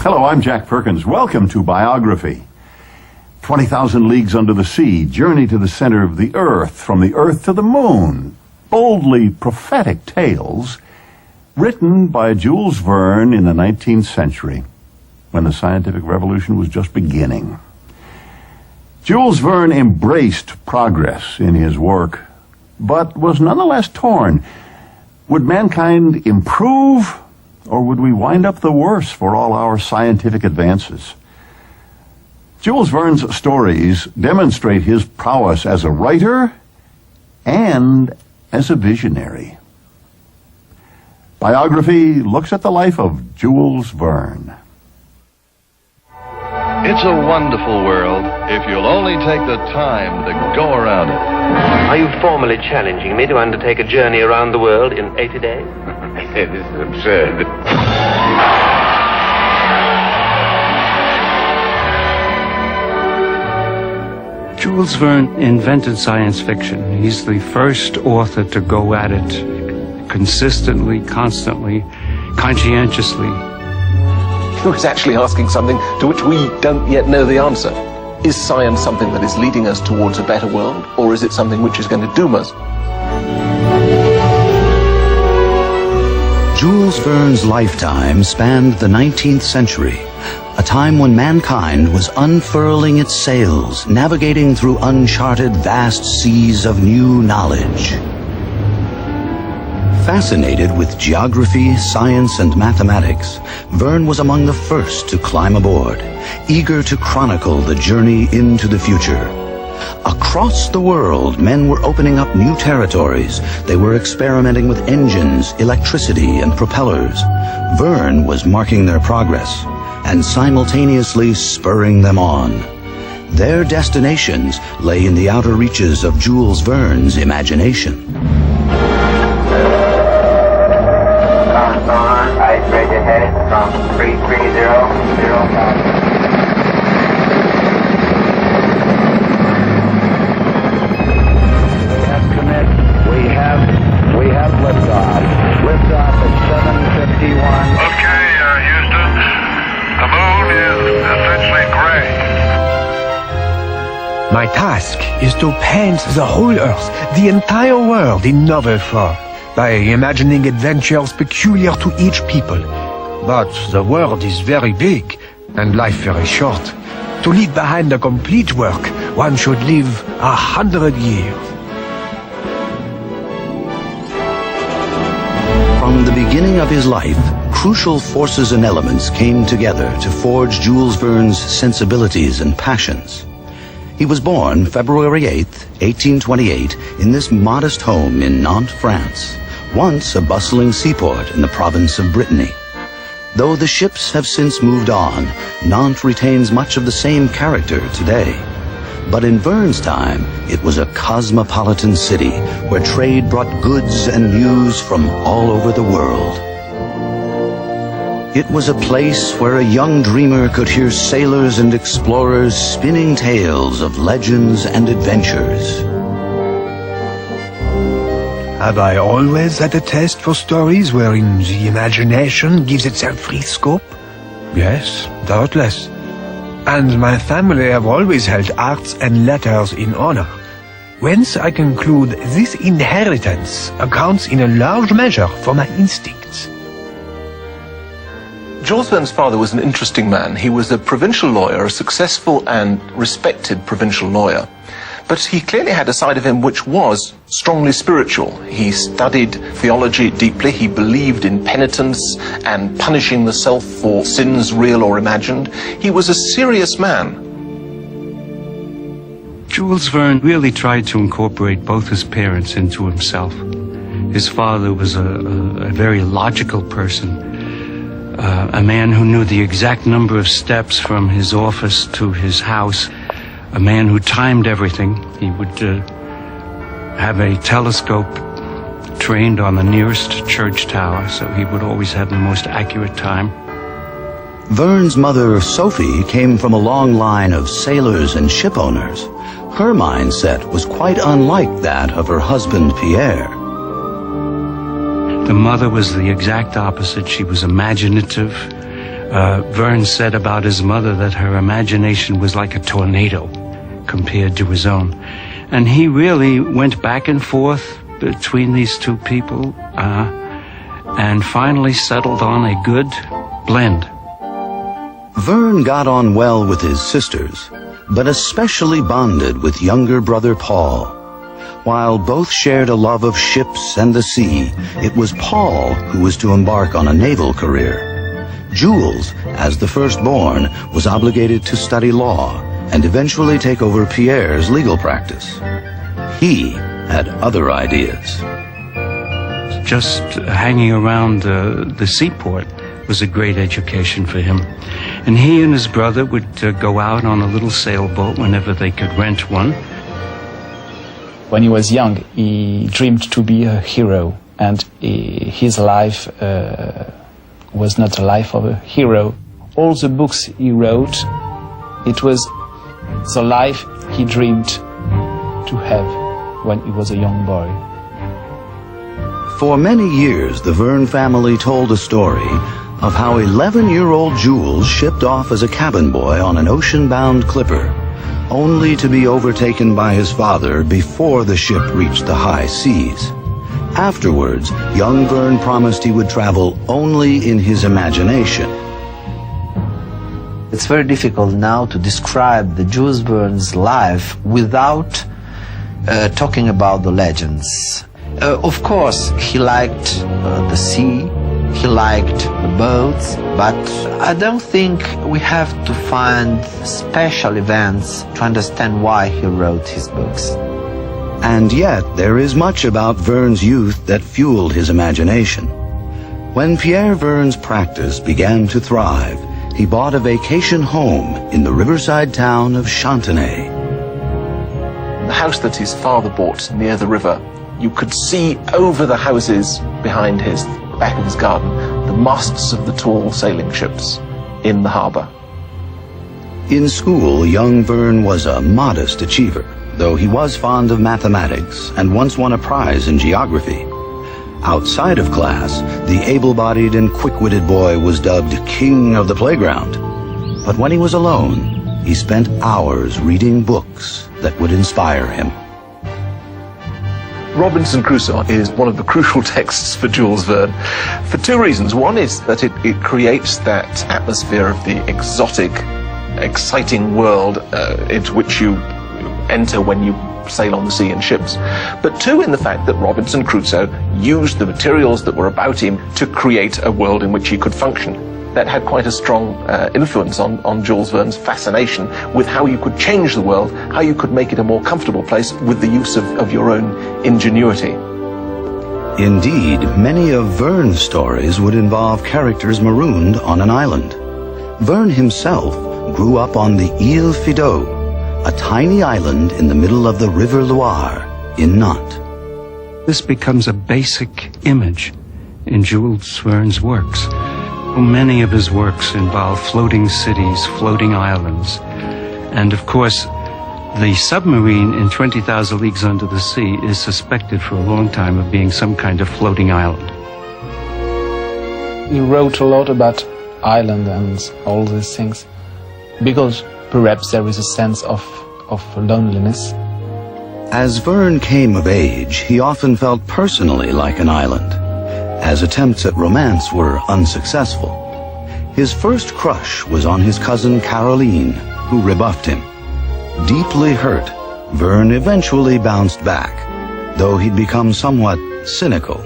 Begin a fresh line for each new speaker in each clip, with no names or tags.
Hello, I'm Jack Perkins. Welcome to Biography. 20,000 Leagues Under the Sea, Journey to the Center of the Earth, From the Earth to the Moon. Boldly prophetic tales written by Jules Verne in the 19th century, when the scientific revolution was just beginning. Jules Verne embraced progress in his work, but was nonetheless torn. Would mankind improve, or would we wind up the worse for all our scientific advances? Jules Verne's stories demonstrate his prowess as a writer and as a visionary. Biography looks at the life of Jules Verne.
It's a wonderful world if you'll only take the time to go around it.
Are you formally challenging me to undertake a journey around the world in 80 days?
This is absurd.
Jules Verne invented science fiction. He's the first author to go at it consistently, constantly, conscientiously.
He's actually asking something to which we don't yet know the answer. Is science something that is leading us towards a better world, or is it something which is going to doom us?
Jules Verne's lifetime spanned the 19th century, a time when mankind was unfurling its sails, navigating through uncharted vast seas of new knowledge. Fascinated with geography, science, and mathematics, Verne was among the first to climb aboard, eager to chronicle the journey into the future. Across the world, men were opening up new territories. They were experimenting with engines, electricity, and propellers. Verne was marking their progress and simultaneously spurring them on. Their destinations lay in the outer reaches of Jules Verne's imagination.
Ice bridge ahead from 33005.
We have liftoff. Liftoff at 7:51.
Okay, Houston. The moon is essentially gray.
My task is to paint the whole Earth, the entire world, in novel form, by imagining adventures peculiar to each people. But the world is very big, and life very short. To leave behind a complete work, one should live 100 years.
From the beginning of his life, crucial forces and elements came together to forge Jules Verne's sensibilities and passions. He was born February 8, 1828, in this modest home in Nantes, France, once a bustling seaport in the province of Brittany. Though the ships have since moved on, Nantes retains much of the same character today. But in Verne's time, it was a cosmopolitan city where trade brought goods and news from all over the world. It was a place where a young dreamer could hear sailors and explorers spinning tales of legends and adventures.
Have I always had a taste for stories wherein the imagination gives itself free scope? Yes, doubtless. And my family have always held arts and letters in honor. Whence I conclude this inheritance accounts in a large measure for my instincts.
Jules Verne's father was an interesting man. He was a provincial lawyer, a successful and respected provincial lawyer. But he clearly had a side of him which was strongly spiritual. He studied theology deeply. He believed in penitence and punishing the self for sins real or imagined. He was a serious man.
Jules Verne really tried to incorporate both his parents into himself. His father was a very logical person, a man who knew the exact number of steps from his office to his house, a man who timed everything. He would have a telescope trained on the nearest church tower, so he would always have the most accurate time.
Verne's mother, Sophie, came from a long line of sailors and ship owners. Her mindset was quite unlike that of her husband, Pierre.
The mother was the exact opposite. She was imaginative, Verne said about his mother that her imagination was like a tornado compared to his own. And he really went back and forth between these two people and finally settled on a good blend.
Verne got on well with his sisters, but especially bonded with younger brother Paul. While both shared a love of ships and the sea, it was Paul who was to embark on a naval career. Jules, as the firstborn, was obligated to study law and eventually take over Pierre's legal practice. He had other ideas.
Just hanging around the seaport was a great education for him. And he and his brother would go out on a little sailboat whenever they could rent one.
When he was young, he dreamed to be a hero, and his life was not a life of a hero. All the books he wrote, it was the life he dreamed to have when he was a young boy.
For many years, the Verne family told a story of how 11-year-old Jules shipped off as a cabin boy on an ocean-bound clipper, only to be overtaken by his father before the ship reached the high seas. Afterwards, young Verne promised he would travel only in his imagination.
It's very difficult now to describe the Jules Verne's life without talking about the legends. Of course, he liked the sea, he liked the boats, but I don't think we have to find special events to understand why he wrote his books.
And yet, there is much about Verne's youth that fueled his imagination. When Pierre Verne's practice began to thrive, he bought a vacation home in the riverside town of Chantenay.
The house that his father bought near the river, you could see over the houses behind the back of his garden, the masts of the tall sailing ships in the harbour.
In school, young Verne was a modest achiever, though he was fond of mathematics and once won a prize in geography. Outside of class, the able-bodied and quick-witted boy was dubbed King of the Playground. But when he was alone, he spent hours reading books that would inspire him.
Robinson Crusoe is one of the crucial texts for Jules Verne for two reasons. One is that it creates that atmosphere of the exotic, exciting world into which you enter when you sail on the sea in ships. But two, in the fact that Robinson Crusoe used the materials that were about him to create a world in which he could function. That had quite a strong influence on Jules Verne's fascination with how you could change the world, how you could make it a more comfortable place with the use of your own ingenuity.
Indeed, many of Verne's stories would involve characters marooned on an island. Verne himself grew up on the Île Feydeau, a tiny island in the middle of the River Loire in Nantes.
This becomes a basic image in Jules Verne's works. Many of his works involve floating cities, floating islands. And of course, the submarine in 20,000 Leagues Under the Sea is suspected for a long time of being some kind of floating island.
He wrote a lot about island and all these things because perhaps there is a sense of loneliness.
As Verne came of age, he often felt personally like an island, as attempts at romance were unsuccessful. His first crush was on his cousin Caroline, who rebuffed him. Deeply hurt, Verne eventually bounced back, though he'd become somewhat cynical.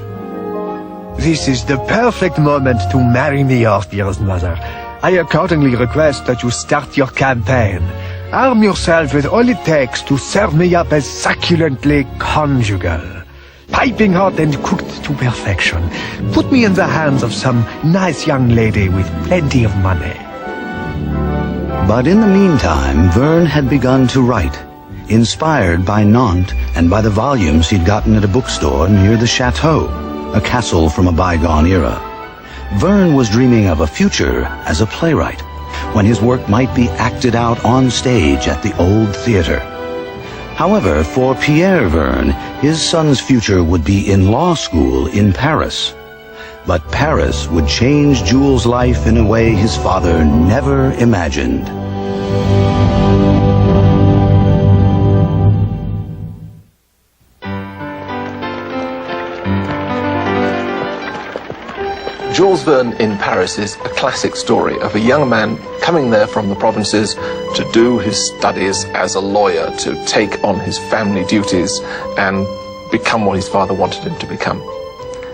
This is the perfect moment to marry me off, dearest mother. I accordingly request that you start your campaign. Arm yourself with all it takes to serve me up as succulently conjugal. Piping hot and cooked to perfection. Put me in the hands of some nice young lady with plenty of money.
But in the meantime, Verne had begun to write, inspired by Nantes and by the volumes he'd gotten at a bookstore near the Chateau, a castle from a bygone era. Verne was dreaming of a future as a playwright, when his work might be acted out on stage at the Old Theatre. However, for Pierre Verne, his son's future would be in law school in Paris. But Paris would change Jules' life in a way his father never imagined.
Jules Verne in Paris is a classic story of a young man coming there from the provinces to do his studies as a lawyer, to take on his family duties and become what his father wanted him to become.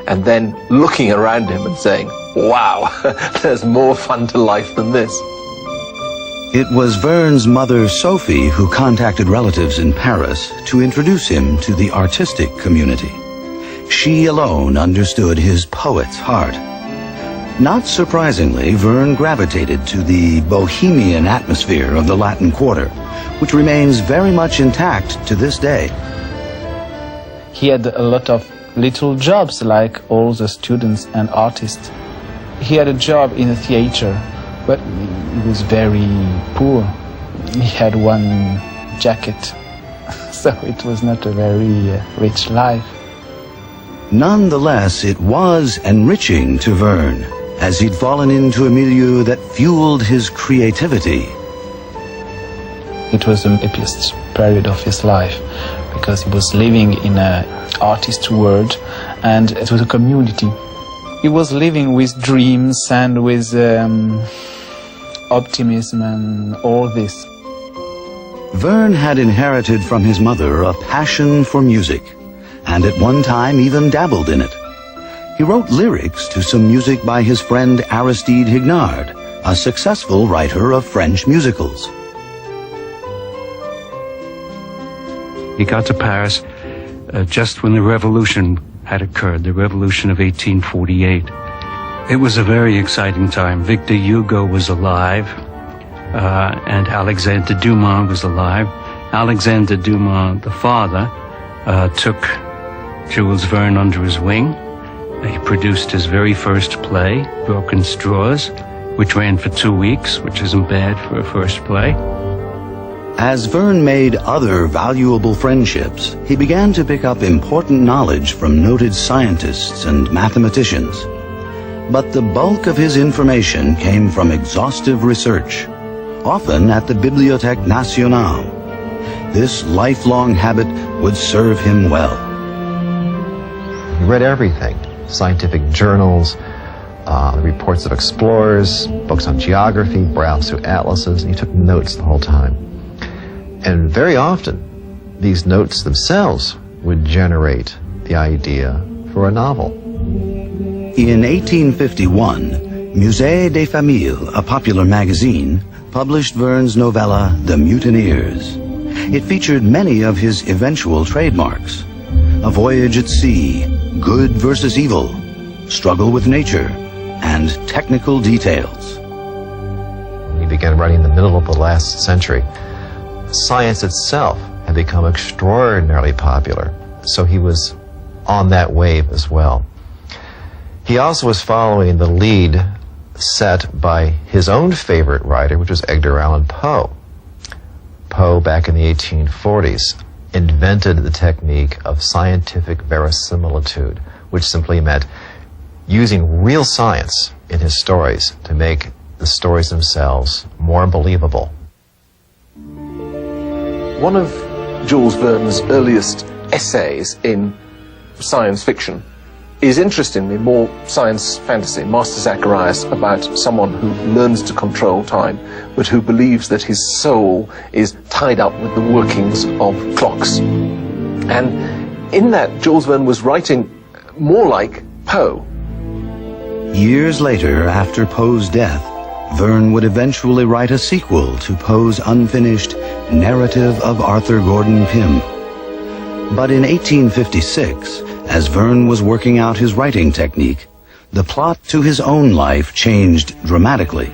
And then looking around him and saying, wow, there's more fun to life than this.
It was Verne's mother, Sophie, who contacted relatives in Paris to introduce him to the artistic community. She alone understood his poet's heart. Not surprisingly, Verne gravitated to the bohemian atmosphere of the Latin Quarter, which remains very much intact to this day.
He had a lot of little jobs like all the students and artists. He had a job in a theater, but he was very poor. He had one jacket, so it was not a very rich life.
Nonetheless, it was enriching to Verne, as he'd fallen into a milieu that fueled his creativity.
It was the happiest period of his life because he was living in an artist world and it was a community. He was living with dreams and with optimism and all this.
Verne had inherited from his mother a passion for music, and at one time even dabbled in it. He wrote lyrics to some music by his friend Aristide Hignard, a successful writer of French musicals.
He got to Paris just when the revolution had occurred, the revolution of 1848. It was a very exciting time. Victor Hugo was alive, and Alexandre Dumas was alive. Alexandre Dumas, the father, took Jules Verne under his wing. He produced his very first play, Broken Straws, which ran for 2 weeks, which isn't bad for a first play.
As Verne made other valuable friendships, he began to pick up important knowledge from noted scientists and mathematicians. But the bulk of his information came from exhaustive research, often at the Bibliothèque Nationale. This lifelong habit would serve him well.
He read everything. Scientific journals, reports of explorers, books on geography, browsed through atlases, and he took notes the whole time. And very often, these notes themselves would generate the idea for a novel.
In 1851, Musée des Familles, a popular magazine, published Verne's novella, The Mutineers. It featured many of his eventual trademarks: a voyage at sea, good versus evil, struggle with nature, and technical details.
He began writing in the middle of the last century. Science itself had become extraordinarily popular, so he was on that wave as well. He also was following the lead set by his own favorite writer, which was Edgar Allan Poe. Poe, back in the 1840s, invented the technique of scientific verisimilitude, which simply meant using real science in his stories to make the stories themselves more believable.
One of Jules Verne's earliest essays in science fiction is interestingly more science fantasy, Master Zacharias, about someone who learns to control time, but who believes that his soul is tied up with the workings of clocks. And in that, Jules Verne was writing more like Poe.
Years later, after Poe's death, Verne would eventually write a sequel to Poe's unfinished Narrative of Arthur Gordon Pym. But in 1856, as Verne was working out his writing technique, the plot to his own life changed dramatically.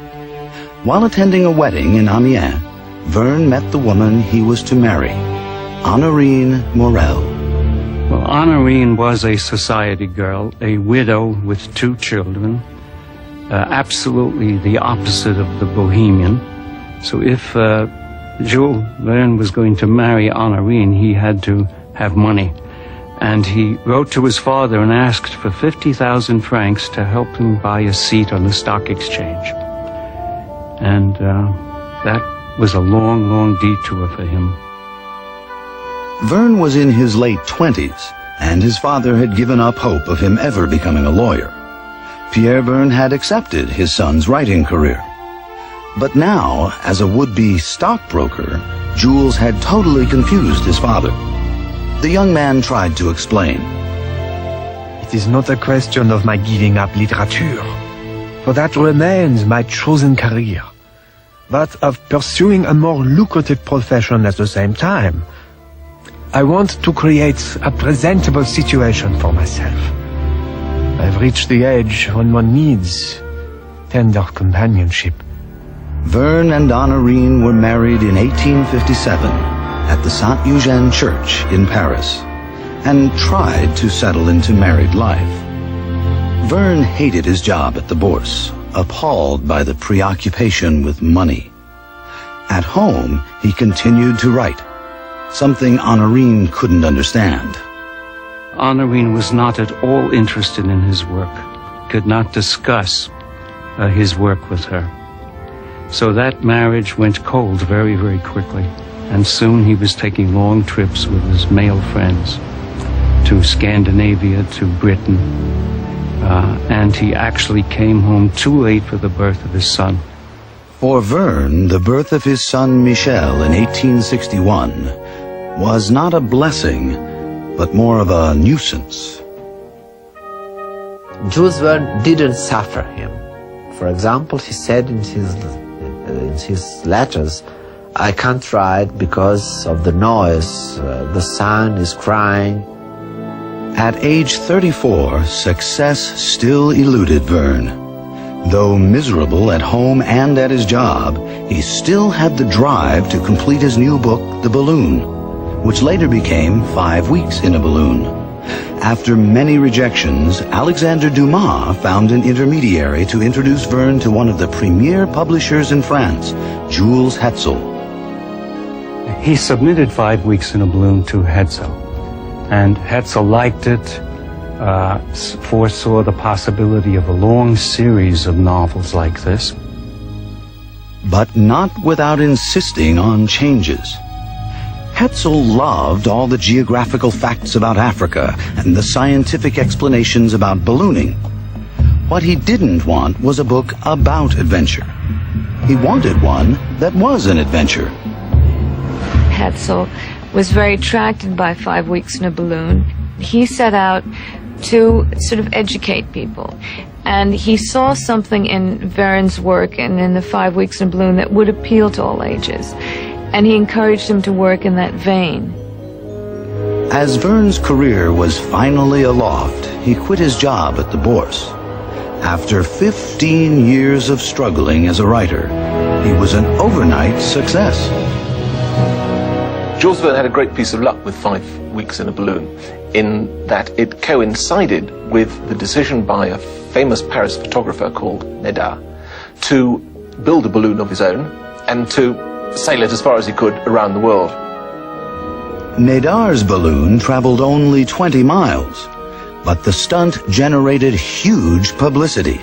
While attending a wedding in Amiens, Verne met the woman he was to marry, Honorine Morel.
Well, Honorine was a society girl, a widow with 2 children, absolutely the opposite of the bohemian. So if Jules Verne was going to marry Honorine, he had to have money. And he wrote to his father and asked for 50,000 francs to help him buy a seat on the stock exchange. And that was a long, long detour for him.
Verne was in his late 20s, and his father had given up hope of him ever becoming a lawyer. Pierre Verne had accepted his son's writing career. But now, as a would-be stockbroker, Jules had totally confused his father. The young man tried to explain.
It is not a question of my giving up literature, for that remains my chosen career, but of pursuing a more lucrative profession at the same time. I want to create a presentable situation for myself. I've reached the age when one needs tender companionship.
Verne and Honorine were married in 1857 at the Saint-Eugène Church in Paris, and tried to settle into married life. Verne hated his job at the Bourse, appalled by the preoccupation with money. At home, he continued to write, something Honorine couldn't understand.
Honorine was not at all interested in his work, could not discuss his work with her. So that marriage went cold very, very quickly. And soon he was taking long trips with his male friends to Scandinavia, to Britain. And he actually came home too late for the birth of his son.
For Verne, the birth of his son Michel in 1861 was not a blessing, but more of a nuisance.
Jules Verne didn't suffer him. For example, he said in his letters, I can't write because of the noise, the son is crying.
At age 34, success still eluded Verne. Though miserable at home and at his job, he still had the drive to complete his new book, The Balloon, which later became 5 Weeks in a Balloon. After many rejections, Alexander Dumas found an intermediary to introduce Verne to one of the premier publishers in France, Jules Hetzel.
He submitted 5 Weeks in a Balloon to Hetzel, and Hetzel liked it, foresaw the possibility of a long series of novels like this.
But not without insisting on changes. Hetzel loved all the geographical facts about Africa and the scientific explanations about ballooning. What he didn't want was a book about adventure. He wanted one that was an adventure.
Hetzel was very attracted by 5 Weeks in a Balloon. He set out to sort of educate people. And he saw something in Verne's work and in the 5 Weeks in a Balloon that would appeal to all ages. And he encouraged him to work in that vein.
As Verne's career was finally aloft, he quit his job at the Bourse. After 15 years of struggling as a writer, he was an overnight success.
Jules Verne had a great piece of luck with 5 Weeks in a Balloon, in that it coincided with the decision by a famous Paris photographer called Nedar to build a balloon of his own and to sail it as far as he could around the world.
Nedar's balloon traveled only 20 miles, but the stunt generated huge publicity.